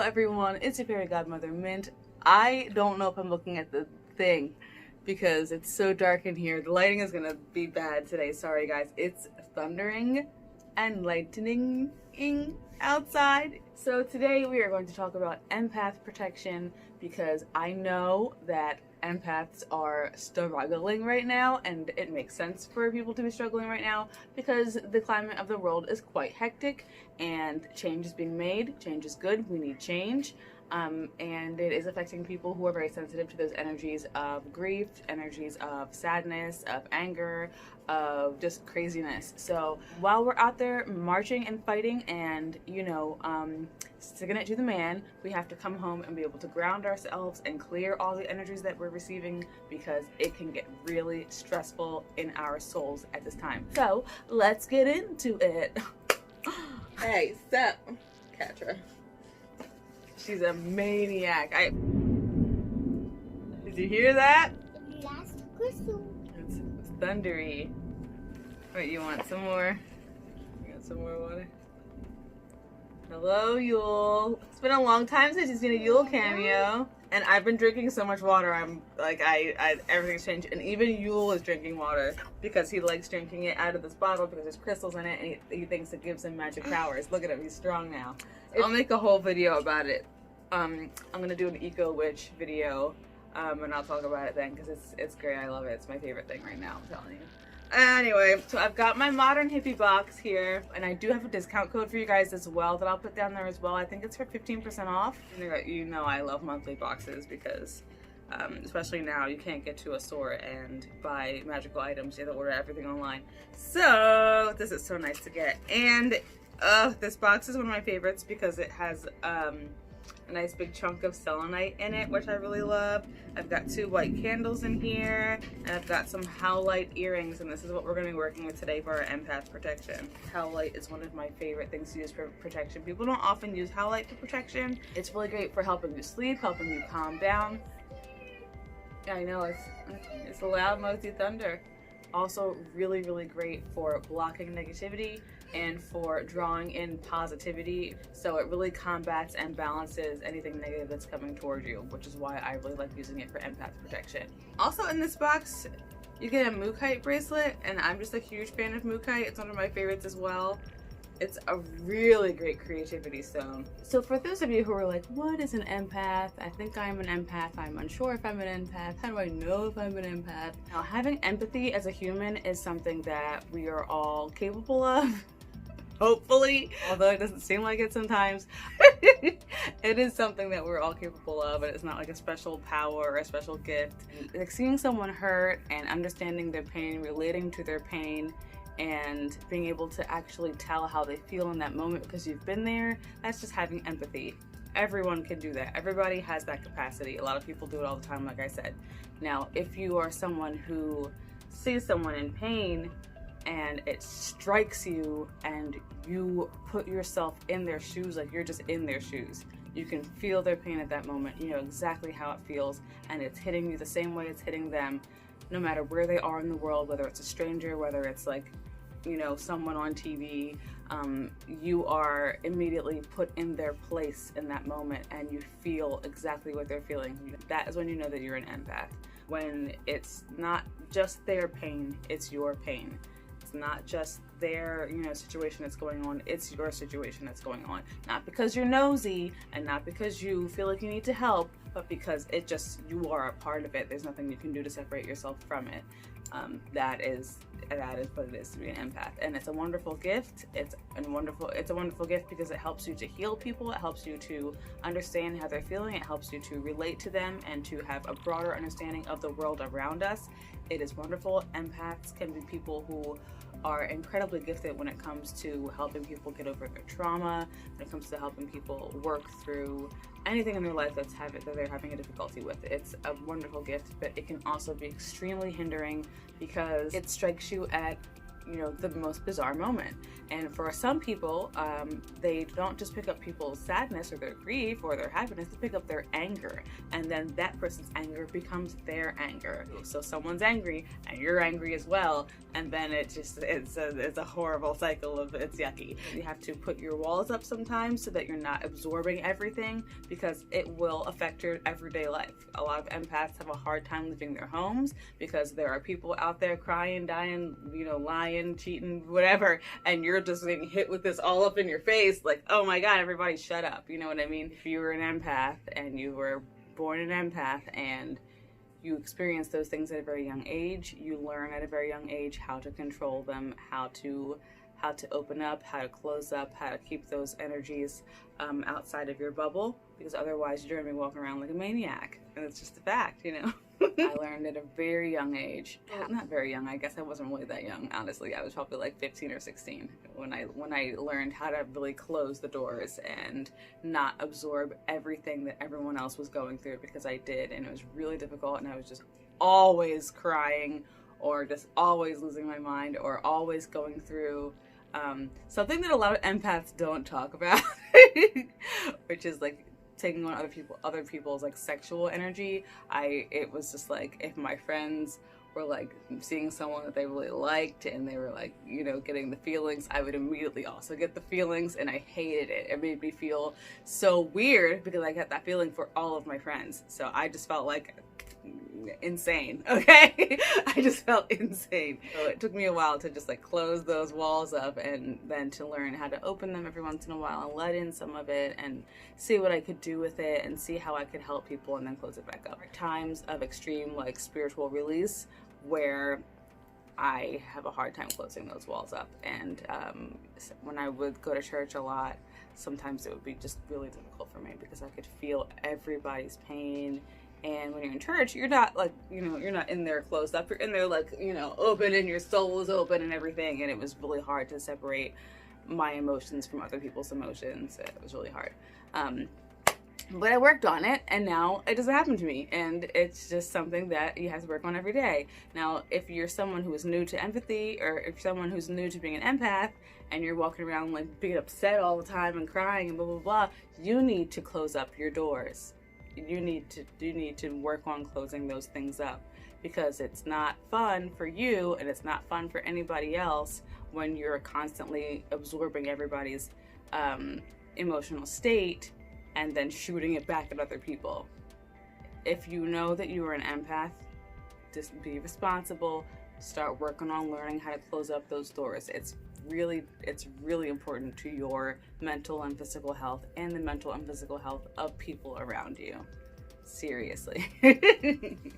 everyone, it's your fairy godmother Mint. I don't know if I'm looking at the thing because it's so dark in here. The lighting is gonna be bad today, sorry guys. It's thundering and lightning outside. So today we are going to talk about empath protection because I know that empaths are struggling right now, and it makes sense for people to be struggling right now because the climate of the world is quite hectic and change is being made. Change is good, we need change, and it is affecting people who are very sensitive to those energies of grief, energies of sadness, of anger, of just craziness. So while we're out there marching and fighting and, you know, sticking it to the man, we have to come home and be able to ground ourselves and clear all the energies that we're receiving because it can get really stressful in our souls at this time. So let's get into it. Hey, stop. Catch her. She's a maniac. Did you hear that? Last crystal. It's thundery. Wait, you want some more? You got some more water? Hello, Yule. It's been a long time since you've seen a Yule cameo. And I've been drinking so much water, I'm like, everything's changed. And even Yule is drinking water because he likes drinking it out of this bottle because there's crystals in it and he thinks it gives him magic powers. Look at him, he's strong now. I'll make a whole video about it. I'm gonna do an Eco Witch video, and I'll talk about it then because it's great. I love it. It's my favorite thing right now, I'm telling you. Anyway, so I've got my modern hippie box here, and I do have a discount code for you guys as well that I'll put down there as well. I think it's for 15% off. You know I love monthly boxes because, especially now, you can't get to a store and buy magical items. You have to order everything online. So this is so nice to get. And this box is one of my favorites because it has a nice big chunk of selenite in it, which I really love. I've got 2 white candles in here, and I've got some howlite earrings, and this is what we're going to be working with today for our empath protection. Howlite is one of my favorite things to use for protection. People don't often use howlite for protection. It's really great for helping you sleep, helping you calm down. I know, it's a loud, mouthy thunder. Also really, really great for blocking negativity and for drawing in positivity. So it really combats and balances anything negative that's coming toward you, which is why I really like using it for empath protection. Also in this box, you get a Mookaite bracelet, and I'm just a huge fan of Mookaite. It's one of my favorites as well. It's a really great creativity stone. So for those of you who are like, what is an empath? I think I'm an empath. I'm unsure if I'm an empath. How do I know if I'm an empath? Now, having empathy as a human is something that we are all capable of. Hopefully, although it doesn't seem like it sometimes. It is something that we're all capable of, and it's not like a special power or a special gift. Like seeing someone hurt and understanding their pain, relating to their pain, and being able to actually tell how they feel in that moment because you've been there, that's just having empathy. Everyone can do that. Everybody has that capacity. A lot of people do it all the time, like I said. Now, if you are someone who sees someone in pain and it strikes you and you put yourself in their shoes, like you're just in their shoes, you can feel their pain at that moment. You know exactly how it feels, and it's hitting you the same way it's hitting them, no matter where they are in the world, whether it's a stranger, whether it's like, you know, someone on TV, you are immediately put in their place in that moment and you feel exactly what they're feeling. That is when you know that you're an empath. When it's not just their pain, it's your pain. It's not just their, you know, situation that's going on, it's your situation that's going on. Not because you're nosy and not because you feel like you need to help, but because it just, you are a part of it. There's nothing you can do to separate yourself from it. That is what it is to be an empath, and it's a wonderful gift. It's a wonderful gift because it helps you to heal people. It helps you to understand how they're feeling. It helps you to relate to them and to have a broader understanding of the world around us. It is wonderful. Empaths can be people who are incredibly gifted when it comes to helping people get over their trauma, when it comes to helping people work through anything in their life that they're having a difficulty with. It's a wonderful gift, but it can also be extremely hindering because it strikes you at you know, the most bizarre moment. And for some people, they don't just pick up people's sadness or their grief or their happiness, they pick up their anger. And then that person's anger becomes their anger. So someone's angry and you're angry as well. And then it's a horrible cycle of, it's yucky. You have to put your walls up sometimes so that you're not absorbing everything, because it will affect your everyday life. A lot of empaths have a hard time leaving their homes because there are people out there crying, dying, you know, lying, cheating, whatever, and you're just getting hit with this all up in your face, like, oh my god, everybody shut up, you know what I mean? If you were an empath and you were born an empath and you experience those things at a very young age, you learn at a very young age how to control them, how to open up, how to close up, how to keep those energies outside of your bubble, because otherwise you're gonna be walking around like a maniac, and it's just a fact, you know. I learned at a very young age, not very young, I guess I wasn't really that young, honestly. I was probably like 15 or 16 when I learned how to really close the doors and not absorb everything that everyone else was going through, because I did, and it was really difficult, and I was just always crying or just always losing my mind or always going through something that a lot of empaths don't talk about, which is like taking on other people's like sexual energy. It was just like, if my friends were like seeing someone that they really liked and they were like, you know, getting the feelings, I would immediately also get the feelings, and I hated it. It made me feel so weird because I got that feeling for all of my friends. So I just felt like insane, okay? I just felt insane. So it took me a while to just like close those walls up, and then to learn how to open them every once in a while and let in some of it and see what I could do with it and see how I could help people, and then close it back up. Times of extreme like spiritual release where I have a hard time closing those walls up, and when I would go to church a lot, sometimes it would be just really difficult for me because I could feel everybody's pain. And when you're in church, you're not like, you know, you're not in there closed up. You're in there like, you know, open, and your soul is open and everything. And it was really hard to separate my emotions from other people's emotions. It was really hard. But I worked on it, and now it doesn't happen to me. And it's just something that you have to work on every day. Now, if you're someone who is new to empathy, or if someone who's new to being an empath, and you're walking around like being upset all the time and crying and blah, blah, blah, you need to close up your doors. You need to work on closing those things up, because it's not fun for you, and it's not fun for anybody else when you're constantly absorbing everybody's emotional state and then shooting it back at other people. If you know that you are an empath, just be responsible. Start working on learning how to close up those doors. It's really important to your mental and physical health, and the mental and physical health of people around you. Seriously.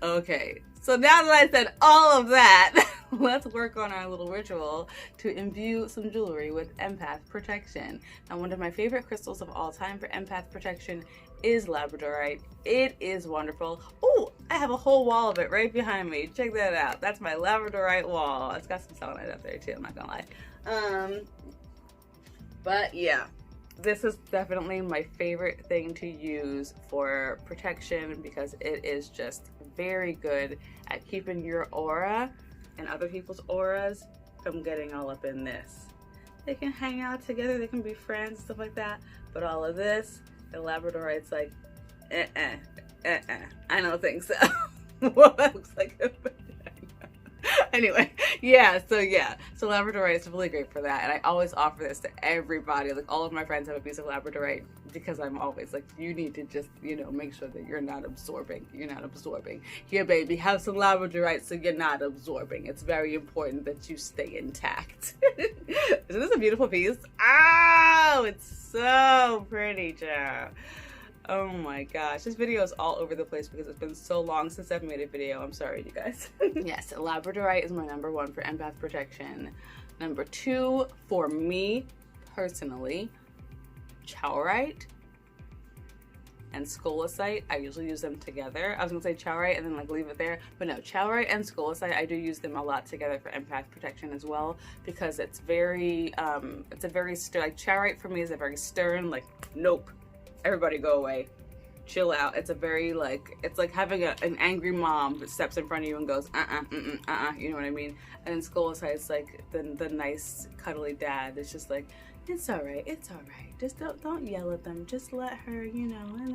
Okay, so now that I said all of that, let's work on our little ritual to imbue some jewelry with Empath Protection. Now, one of my favorite crystals of all time for Empath Protection is Labradorite. It is wonderful. Oh, I have a whole wall of it right behind me. Check that out. That's my Labradorite wall. It's got some selenite up there too, I'm not gonna lie. But yeah, this is definitely my favorite thing to use for protection, because it is just very good at keeping your aura and other people's auras from getting all up in this. They can hang out together, they can be friends, stuff like that, but all of this, the Labradorite's like, I don't think so. Well, that looks like a vagina. Anyway, so Labradorite is really great for that, and I always offer this to everybody. Like, all of my friends have a piece of Labradorite, because I'm always like, you need to just, you know, make sure that you're not absorbing. Here, baby, have some Labradorite so you're not absorbing. It's very important that you stay intact. Isn't this a beautiful piece? Oh, it's so pretty, Joe. Oh my gosh, this video is all over the place because it's been so long since I've made a video. I'm sorry, you guys. Yes, Labradorite is my number one for Empath Protection. Number two, for me personally, Chaurite and Scolecite. I usually use them together. I was gonna say Chaurite and then like leave it there, but no, Chaurite and Scolecite, I do use them a lot together for Empath Protection as well, because it's very, like Chaurite for me is a very stern, like, nope. Everybody go away. chill out. It's a very like, it's like having an angry mom that steps in front of you and goes, you know what I mean? And in school, it's like the nice cuddly dad. It's just like, it's all right. Just don't yell at them. Just let her, you know, and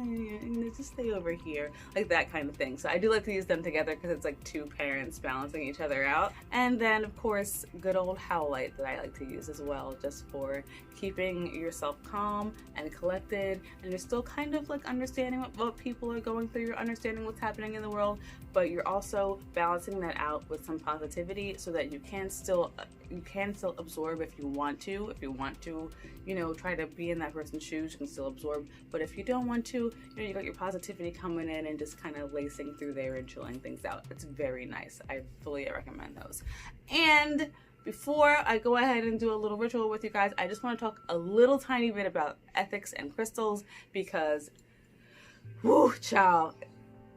then just stay over here, like that kind of thing. So I do like to use them together because it's like two parents balancing each other out. And then of course, good old Howlite that I like to use as well, just for keeping yourself calm and collected, and you're still kind of like understanding what people are going through. You're understanding what's happening in the world, but you're also balancing that out with some positivity so that you can still absorb if you want to. If you want to, you know, try to be in that person's shoes, you can still absorb. But if you don't want to, you know, you got your positivity coming in and just kind of lacing through there and chilling things out. It's very nice. I fully recommend those. And before I go ahead and do a little ritual with you guys, I just want to talk a little tiny bit about ethics and crystals because, whoo, child.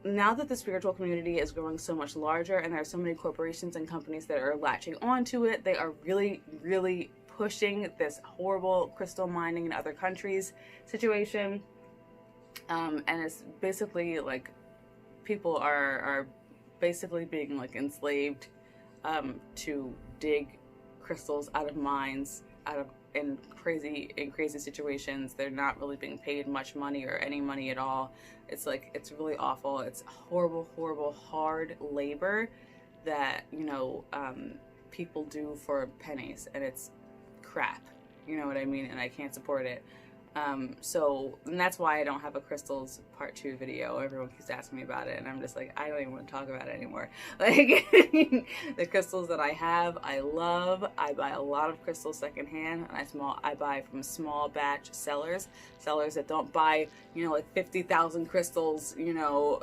Now that the spiritual community is growing so much larger and there are so many corporations and companies that are latching onto it, they are really, really pushing this horrible crystal mining in other countries situation. And it's basically like people are basically being like enslaved to dig crystals out of mines, in crazy situations. They're not really being paid much money or any money at all. It's like, it's really awful. It's horrible, hard labor that, you know, people do for pennies, and it's crap, you know what I mean? And I can't support it. And that's why I don't have a crystals part 2 video. Everyone keeps asking me about it, and I'm just like, I don't even want to talk about it anymore. Like, the crystals that I have, I love. I buy a lot of crystals secondhand, and I buy from small batch sellers that don't buy, you know, like 50,000 crystals, you know,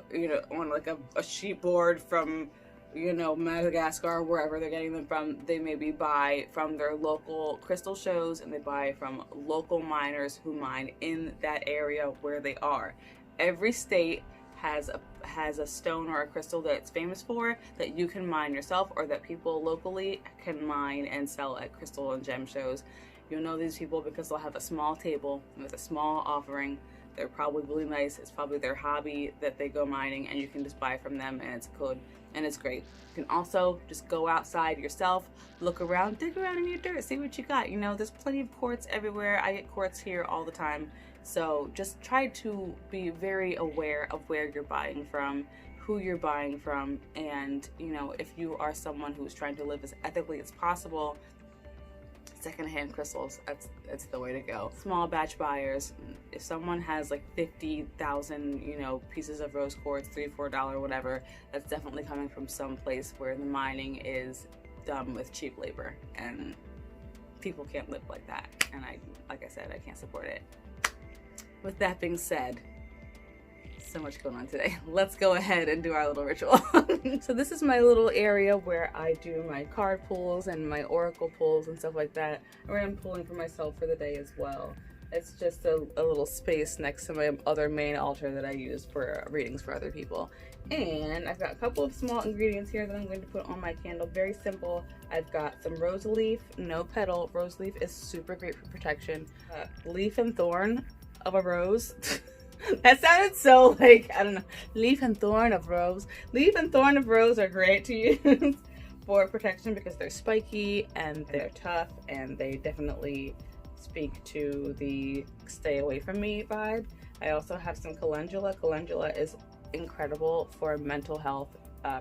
on like a sheet board from, you know, Madagascar, wherever they're getting them from. They maybe buy from their local crystal shows, and they buy from local miners who mine in that area where they are. Every state has a stone or a crystal that it's famous for that you can mine yourself, or that people locally can mine and sell at crystal and gem shows. You'll know these people because they'll have a small table with a small offering. They're probably really nice. It's probably their hobby that they go mining, and you can just buy from them, and it's good. And it's great. You can also just go outside yourself, look around, dig around in your dirt, see what you got. You know, there's plenty of quartz everywhere. I get quartz here all the time. So just try to be very aware of where you're buying from, who you're buying from, and, you know, if you are someone who's trying to live as ethically as possible, secondhand crystals, that's the way to go. Small batch buyers, if someone has like 50,000, you know, pieces of rose quartz, $3, $4, whatever, that's definitely coming from some place where the mining is done with cheap labor, and people can't live like that. And like I said, I can't support it. With that being said, so much going on today. Let's go ahead and do our little ritual. So this is my little area where I do my card pulls and my oracle pulls and stuff like that. Or I'm pulling for myself for the day as well. It's just a little space next to my other main altar that I use for readings for other people. And I've got a couple of small ingredients here that I'm going to put on my candle. Very simple. I've got some rose leaf, no petal. Rose leaf is super great for protection. Leaf and thorn of a rose. That sounded so like, I don't know, leaf and thorn of rose. Leaf and thorn of rose are great to use for protection because they're spiky and they're tough, and they definitely speak to the stay away from me vibe. I also have some calendula. Calendula is incredible for mental health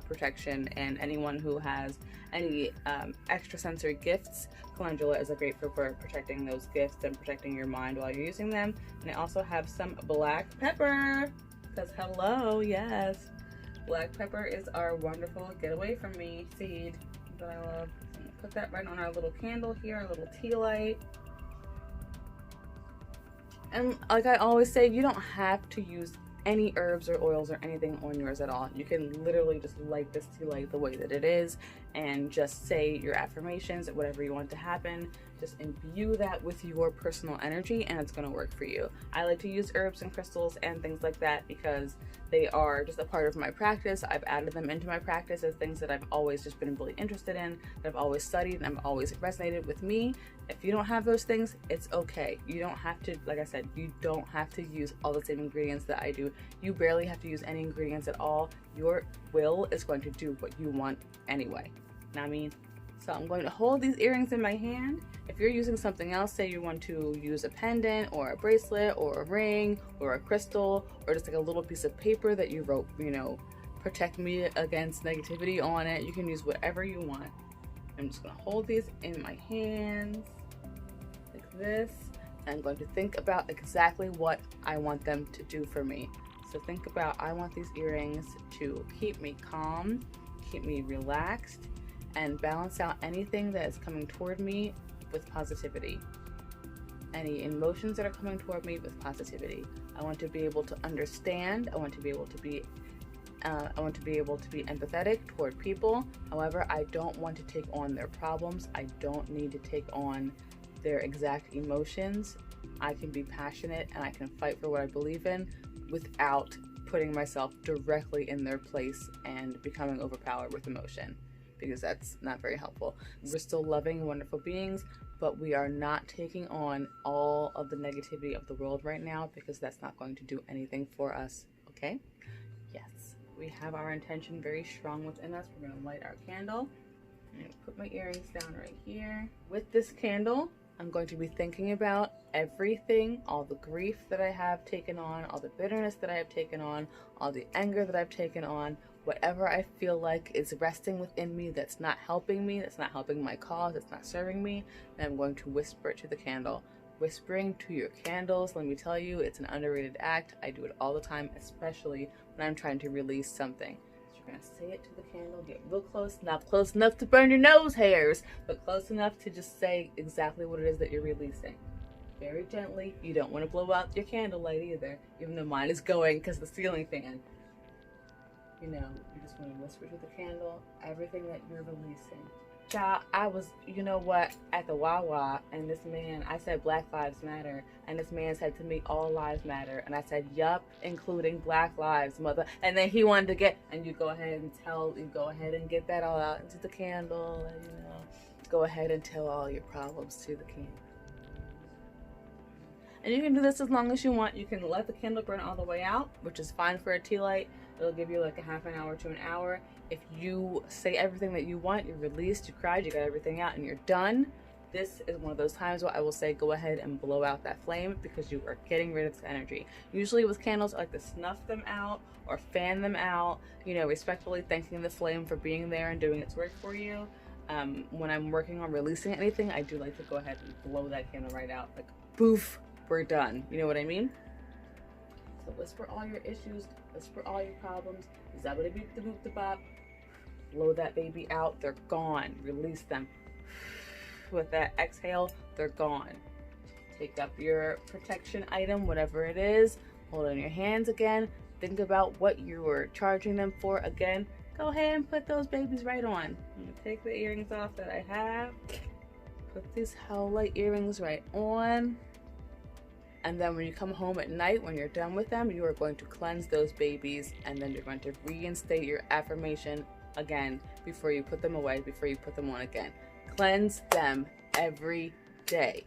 protection, and anyone who has any extrasensory gifts, calendula is a great for protecting those gifts and protecting your mind while you're using them. And I also have some black pepper, because hello, yes, black pepper is our wonderful get away from me seed that I love. So I'm gonna put that right on our little candle here, our little tea light. And like I always say, you don't have to use any herbs or oils or anything on yours at all. You can literally just light this tea light the way that it is, and just say your affirmations, whatever you want to happen. Just imbue that with your personal energy and it's going to work for you. I like to use herbs and crystals and things like that because they are just a part of my practice. I've added them into my practice as things that I've always just been really interested in, that I've always studied and I've always resonated with me. If you don't have those things, it's okay. You don't have to, like I said, you don't have to use all the same ingredients that I do. You barely have to use any ingredients at all. Your will is going to do what you want anyway. Know what I mean? So I'm going to hold these earrings in my hand. If you're using something else, say you want to use a pendant or a bracelet or a ring or a crystal or just like a little piece of paper that you wrote, you know, protect me against negativity on it, you can use whatever you want. I'm just going to hold these in my hands like this. And I'm going to think about exactly what I want them to do for me. So think about, I want these earrings to keep me calm, keep me relaxed, and balance out anything that is coming toward me with positivity. Any emotions that are coming toward me with positivity. I want to be able to understand. I want to be able to be empathetic toward people. However, I don't want to take on their problems. I don't need to take on their exact emotions. I can be passionate and I can fight for what I believe in without putting myself directly in their place and becoming overpowered with emotion, because that's not very helpful. We're still loving, wonderful beings, but we are not taking on all of the negativity of the world right now, because that's not going to do anything for us, okay? Yes, we have our intention very strong within us. We're going to light our candle. I'm going to put my earrings down right here. With this candle, I'm going to be thinking about everything, all the grief that I have taken on, all the bitterness that I have taken on, all the anger that I've taken on, whatever I feel like is resting within me that's not helping me, that's not helping my cause, that's not serving me, then I'm going to whisper it to the candle. Whispering to your candles, let me tell you, it's an underrated act. I do it all the time, especially when I'm trying to release something. So you're going to say it to the candle, get real close, not close enough to burn your nose hairs, but close enough to just say exactly what it is that you're releasing. Very gently. You don't want to blow out your candlelight either, even though mine is going because the ceiling fan. You know, you just want to whisper to the candle everything that you're releasing. Child, I was, you know what, at the Wawa, and this man, I said Black Lives Matter, and this man said to me, all lives matter, and I said, yup, including Black Lives, mother, and then he wanted to get, and you go ahead and get that all out into the candle, and, you know, go ahead and tell all your problems to the candle. And you can do this as long as you want. You can let the candle burn all the way out, which is fine for a tea light. It'll give you like a half an hour to an hour. If you say everything that you want, you're released, you cried, you got everything out, and you're done, this is one of those times where I will say go ahead and blow out that flame, because you are getting rid of this energy. Usually with candles, I like to snuff them out or fan them out, you know, respectfully thanking the flame for being there and doing its work for you. When I'm working on releasing anything, I do like to go ahead and blow that candle right out, like poof, we're done. You know what I mean? So whisper all your issues, whisper all your problems, zabbity beep the boop the bop, blow that baby out, they're gone. Release them. With that exhale, they're gone. Take up your protection item, whatever it is, hold it in your hands again, think about what you were charging them for again. Go ahead and put those babies right on. I'm gonna take the earrings off that I have, put these Hell Light earrings right on. And then when you come home at night, when you're done with them, you are going to cleanse those babies, and then you're going to reinstate your affirmation again before you put them away, before you put them on again. Cleanse them every day.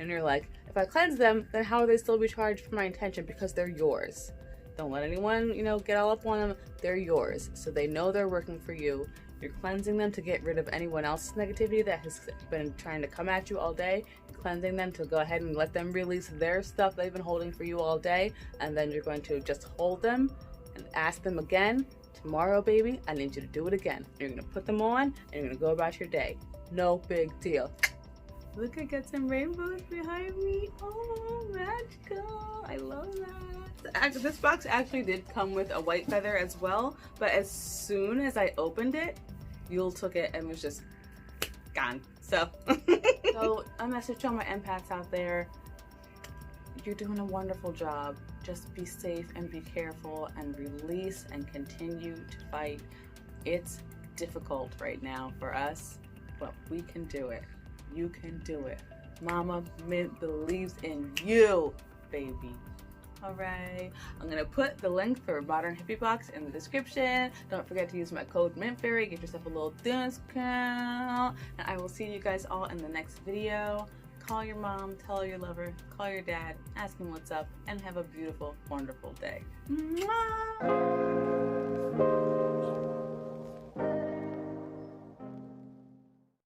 And you're like, if I cleanse them, then how are they still be charged for my intention? Because they're yours. Don't let anyone, you know, get all up on them. They're yours. So they know they're working for you. You're cleansing them to get rid of anyone else's negativity that has been trying to come at you all day. Cleansing them to go ahead and let them release their stuff they've been holding for you all day. And then you're going to just hold them and ask them again, tomorrow, baby, I need you to do it again. You're going to put them on and you're going to go about your day. No big deal. Look, I got some rainbows behind me. Oh, magical. I love that. This box actually did come with a white feather as well, but as soon as I opened it, Yule took it and was just gone. So, a message to all my empaths out there. You're doing a wonderful job. Just be safe and be careful and release and continue to fight. It's difficult right now for us, but we can do it. You can do it. Mama Mint believes in you, baby. All right, I'm gonna put the link for Modern Hippie Box in the description. Don't forget to use my code Mintfaery, get yourself a little discount. And I will see you guys all in the next video. Call your mom, tell her you love her, call your dad, ask him what's up, and have a beautiful, wonderful day. Mwah!